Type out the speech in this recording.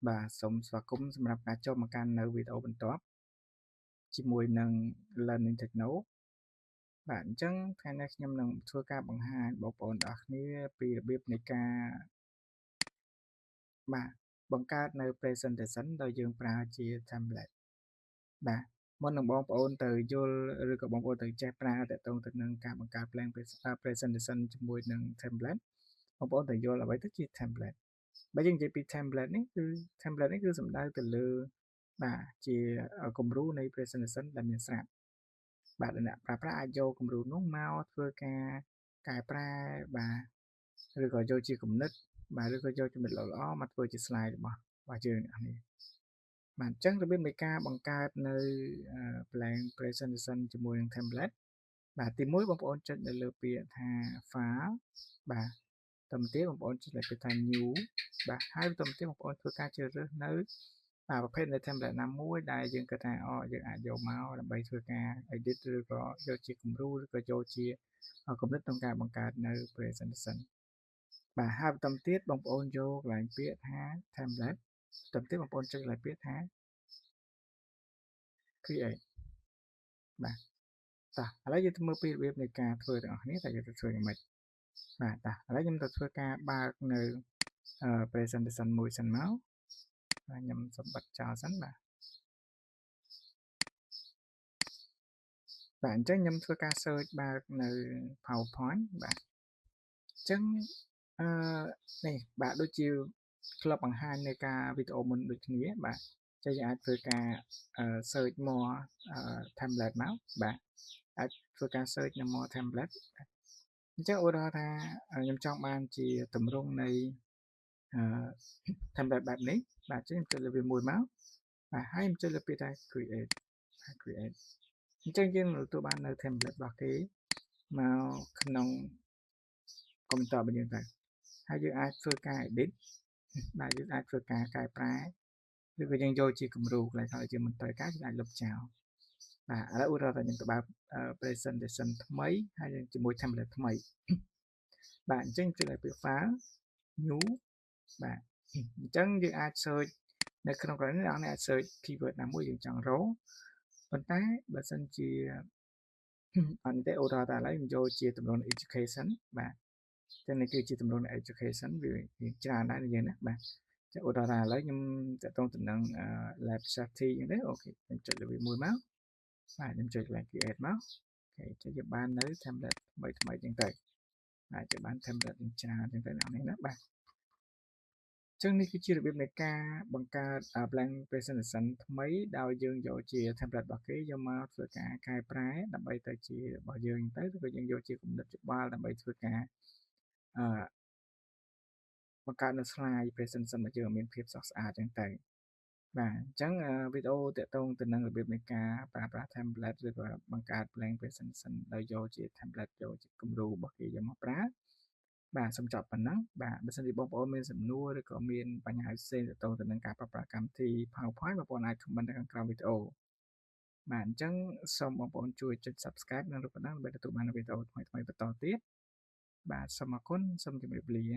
បាទសូមស្វាគមន៍សម្រាប់ការចូលមកកាន់នៅវីដេអូបន្ទាប់ជាមួយនឹង Learning Techno បាទអញ្ចឹងថ្ងៃនេះខ្ញុំនឹងធ្វើការបង្ហាញបងប្អូនទាំងអស់គ្នាពីរបៀបនៃការបាទបង្កើតនៅ presentation ដោយយើងប្រើជា template បាទមុននឹងបងប្អូនទៅយល់ឬក៏បងប្អូនទៅចេះប្រើតទៅនឹងការបង្កើត presentation ជាមួយនឹង template បងប្អូនទៅយល់អ្វីទៅជា template បើយើងនិយាយពី template នេះគឺ template នេះគឺសំដៅទៅលើបាទជាគំរូនៃ presentation ដែលមានស្រាប់បាទអ្នកប្រើប្រាស់អាចយកគំរូនោះមកធ្វើការកែប្រែបាទឬក៏យកជាគំនិតបាទឬក៏យកចំណុចល្អៗមកធ្វើជា slide របស់យើងអ្នកនេះបាទអញ្ចឹងរបៀបនៃការបង្កើតនៅ plan presentation ជាមួយនឹង template បាទទី1បងប្អូនចុចនៅលើពាក្យថា file បាទបន្តទៀតបងប្អូនចុចលើពាក្យថា new បាទហើយបន្តទៀតបងប្អូនធ្វើការជ្រើសរើសនៅប្រភេទនៃ template ណាមួយដែលយើងគិតថាយើងអាចយកមកដើម្បីធ្វើការ edit ឬក៏យកជាគំរូឬក៏យកជាគំនិតក្នុងការបង្កើតនៅ presentation បាទហើយបន្តទៀតបងប្អូនយកកន្លែងពាក្យថា template បន្តទៀតបងប្អូនចុចកន្លែងពាក្យថា create បាទតោះឥឡូវយើងទៅមើលពីរបៀបនៃការធ្វើទាំងអស់គ្នាតើយើងទៅធ្វើយ៉ាងម៉េចបាទតោះឥឡូវខ្ញុំទៅធ្វើការបើកនៅ presentation មួយសិនមកបាទខ្ញុំសូមបិទចោលសិនបាទអញ្ចឹងខ្ញុំធ្វើការ search បើកនៅ PowerPoint បាទអញ្ចឹងនេះបាទដូចជាធ្លាប់បង្ហាញនៅការវីដេអូមុនដូចគ្នាបាទចឹងយើងអាចធ្វើការ search more template មកបាទអាចធ្វើការ search នៅ more template អញ្ចឹងឧទាហរណ៍ថាខ្ញុំចង់បានជាទម្រង់នៃ template បែបនេះបាទអញ្ចឹងខ្ញុំចុចលើវាមួយមកបាទហើយខ្ញុំចុចលើពាក្យថា create អញ្ចឹងយើងទទួលបាននៅ template របស់គេមកក្នុង computer របស់យើងទៅហើយយើងអាចធ្វើការ edit បាទយើងអាចធ្វើការកែប្រែឬក៏យើងយកជាគំរូកន្លែងឲ្យជាមិនត្រូវការយើងអាចលុបចោលបាទឥឡូវឧទាហរណ៍ថាខ្ញុំទៅបើក presentation ថ្មីហើយជាមួយ template ថ្មីបាទអញ្ចឹងចុចលើពាក្យ file new បាទអញ្ចឹងយើងអាច search នៅក្នុងកន្លែងនេះអ្នកអាច search keyword ណាមួយយើងចង់រកប៉ុន្តែបើសិនជាអត់ទេឧទាហរណ៍តែឥឡូវខ្ញុំយកជាទម្រង់ education បាទចឹងនេះគឺជាទម្រង់ education វាច្រើនដែរយើងណាបាទចឹងឧទាហរណ៍ថាឥឡូវខ្ញុំតទៅនឹង lab safety អញ្ចឹងទេអូខេខ្ញុំចុចលើវាមួយមកបាទខ្ញុំចុច create មកអូខេចឹងយើងបាននៅ template ថ្មីចឹងទៅបាទจะបាន template ច្រើនចឹងទៅអ្នកនេះណាបាទចឹងនេះគឺជារបៀបនៃការបង្កើត blank presentation ថ្មីដោយយើងយកជា template របស់គេយកមកធ្វើការកែប្រែដើម្បីទៅជារបស់យើងទៅឬក៏យើងយកជាគំនិតច្បល់ដើម្បីធ្វើការបង្កើតនៅ slide presentation របស់យើងមានភាពស្រស់ស្អាតចឹងទៅបាទអញ្ចឹងវីដេអូតាក់ទងទៅនឹងរបៀបនៃការប្រើប្រាស់ template ឬក៏បង្កើត blank presentation ដោយយកជា template យកជាគំរូរបស់គេយកមកប្រើបាទសូមចប់ប៉ុណ្ណឹងបាទបើសិនជាបងប្អូនមានសំណួរឬក៏មានបញ្ហាផ្សេងទាក់ទងទៅនឹងការប្រើប្រាស់កម្មវិធី PowerPoint បងប្អូនអាច comment នៅខាងក្រោមវីដេអូបាទអញ្ចឹងសូមបងប្អូនជួយចុច Subscribe និងរូបកណ្ដឹងដើម្បីទទួលបានវីដេអូថ្មីៗបន្តទៀតបាទសូមអរគុណសូមជម្រាបលា